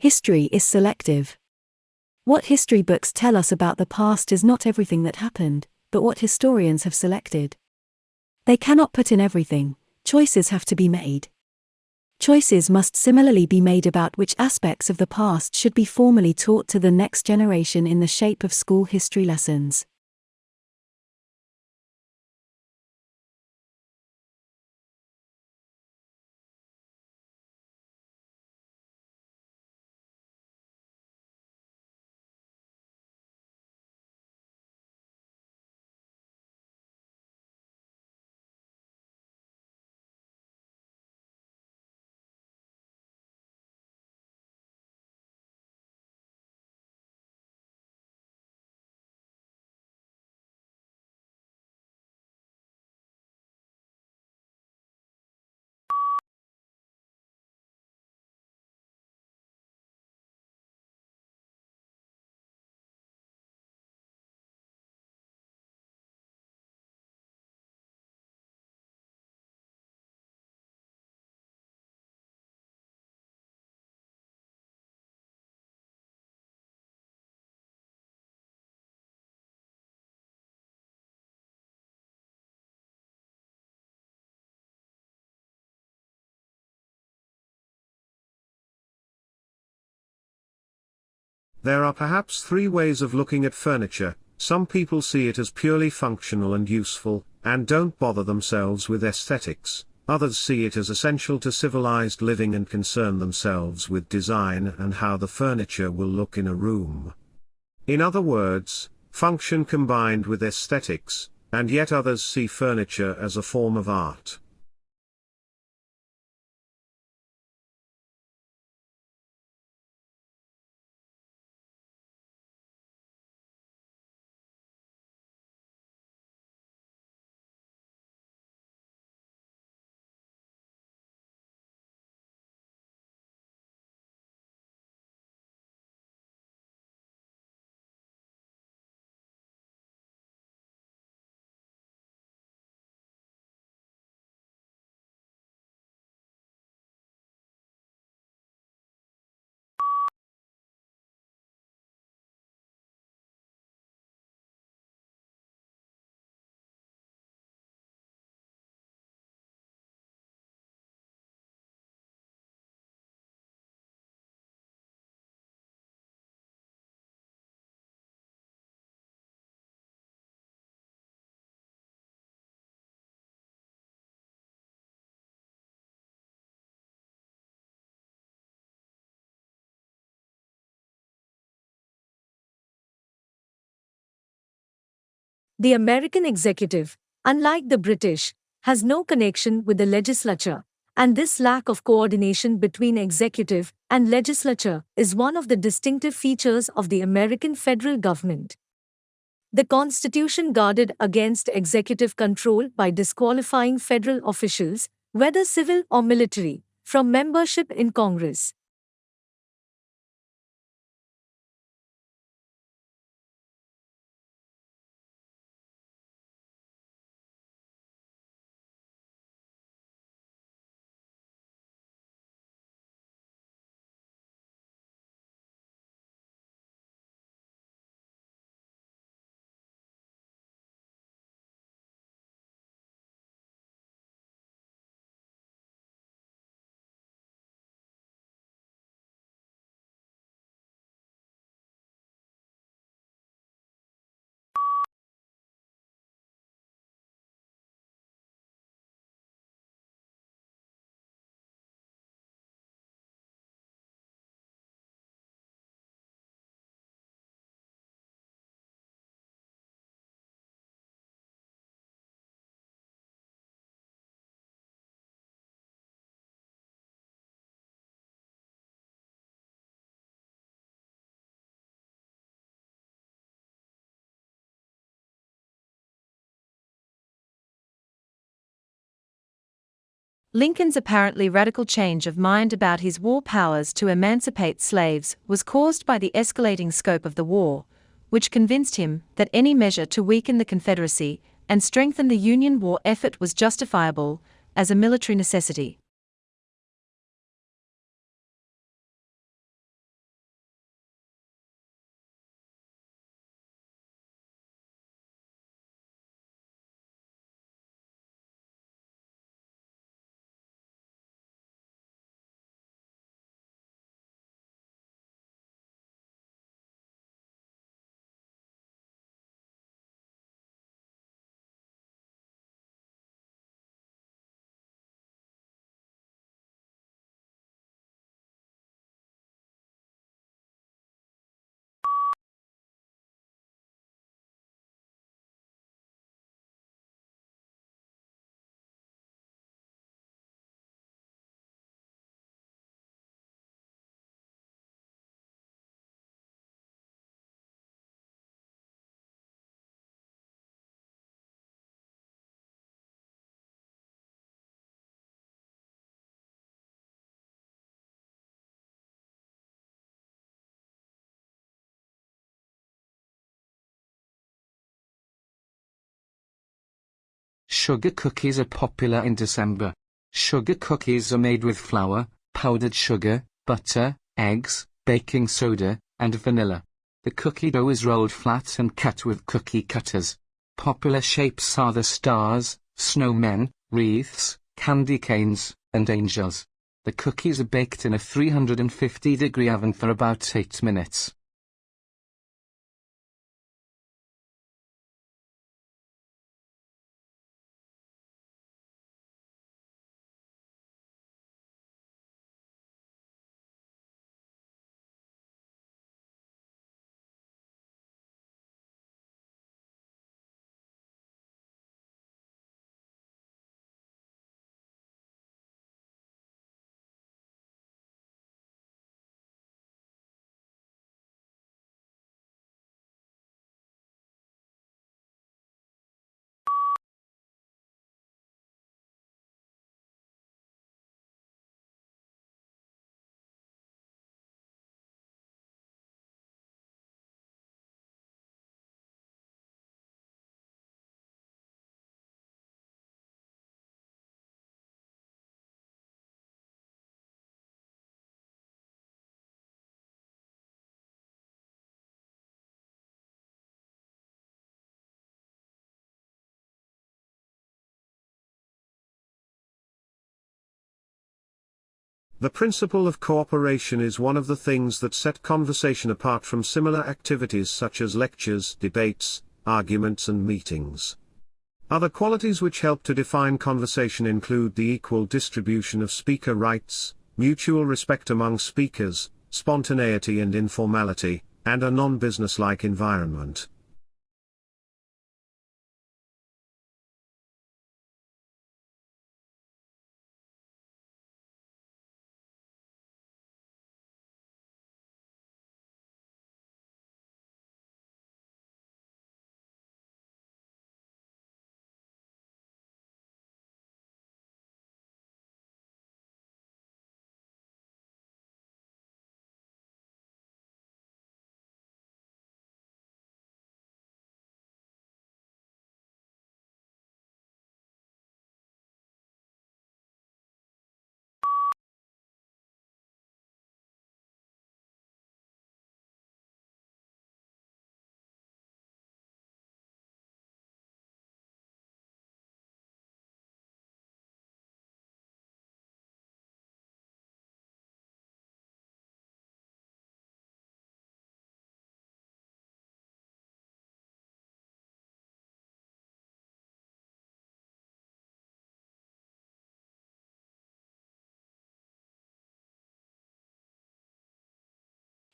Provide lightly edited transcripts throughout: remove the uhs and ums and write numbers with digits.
History is selective. What history books tell us about the past is not everything that happened, but what historians have selected. They cannot put in everything. Choices have to be made. Choices must similarly be made about which aspects of the past should be formally taught to the next generation in the shape of school history lessons. There are perhaps three ways of looking at furniture. Some people see it as purely functional and useful, and don't bother themselves with aesthetics. Others see it as essential to civilized living and concern themselves with design and how the furniture will look in a room. In other words, function combined with aesthetics, and yet others see furniture as a form of art. The American executive, unlike the British, has no connection with the legislature, and this lack of coordination between executive and legislature is one of the distinctive features of the American federal government. The Constitution guarded against executive control by disqualifying federal officials, whether civil or military, from membership in Congress. Lincoln's apparently radical change of mind about his war powers to emancipate slaves was caused by the escalating scope of the war, which convinced him that any measure to weaken the Confederacy and strengthen the Union war effort was justifiable as a military necessity. Sugar cookies are popular in December. Sugar cookies are made with flour, powdered sugar, butter, eggs, baking soda, and vanilla. The cookie dough is rolled flat and cut with cookie cutters. Popular shapes are the stars, snowmen, wreaths, candy canes, and angels. The cookies are baked in a 350-degree oven for about 8 minutes. The principle of cooperation is one of the things that set conversation apart from similar activities such as lectures, debates, arguments and meetings. Other qualities which help to define conversation include the equal distribution of speaker rights, mutual respect among speakers, spontaneity and informality, and a non-business-like environment.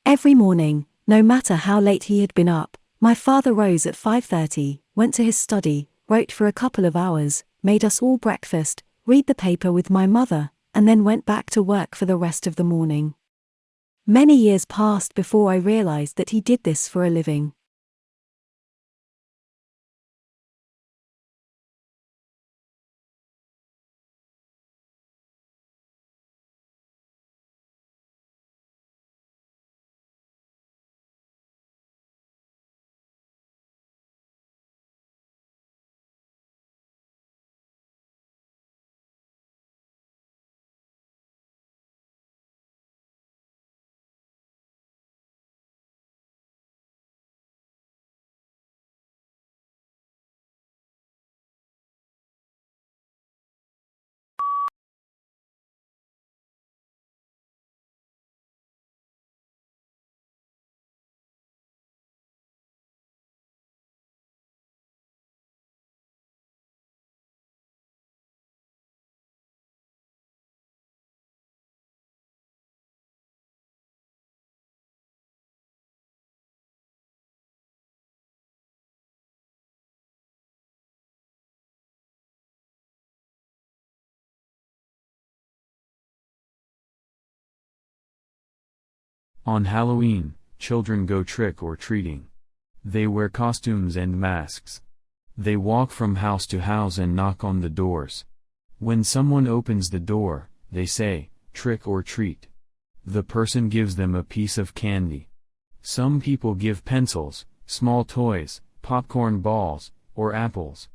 Every morning, no matter how late he had been up, my father rose at 5:30, went to his study, wrote for a couple of hours, made us all breakfast, read the paper with my mother, and then went back to work for the rest of the morning. Many years passed before I realized that he did this for a living. On Halloween, children go trick-or-treating. They wear costumes and masks. They walk from house to house and knock on the doors. When someone opens the door, they say, "Trick or treat." The person gives them a piece of candy. Some people give pencils, small toys, popcorn balls, or apples.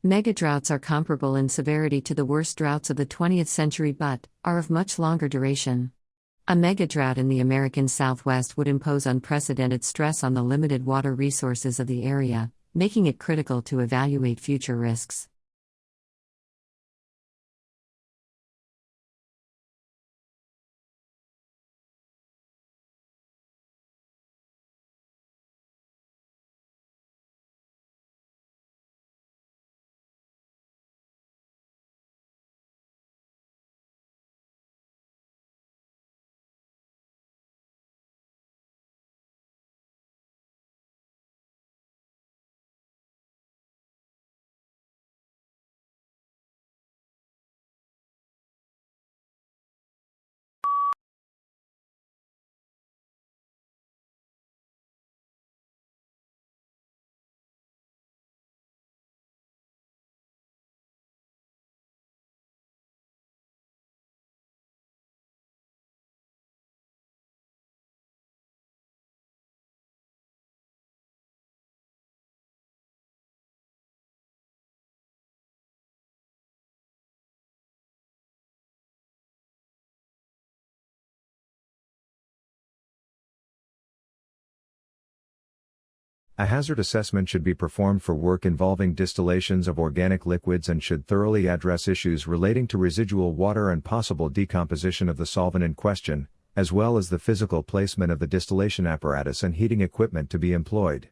Megadroughts are comparable in severity to the worst droughts of the 20th century but are of much longer duration. A megadrought in the American Southwest would impose unprecedented stress on the limited water resources of the area, making it critical to evaluate future risks. A hazard assessment should be performed for work involving distillations of organic liquids and should thoroughly address issues relating to residual water and possible decomposition of the solvent in question, as well as the physical placement of the distillation apparatus and heating equipment to be employed.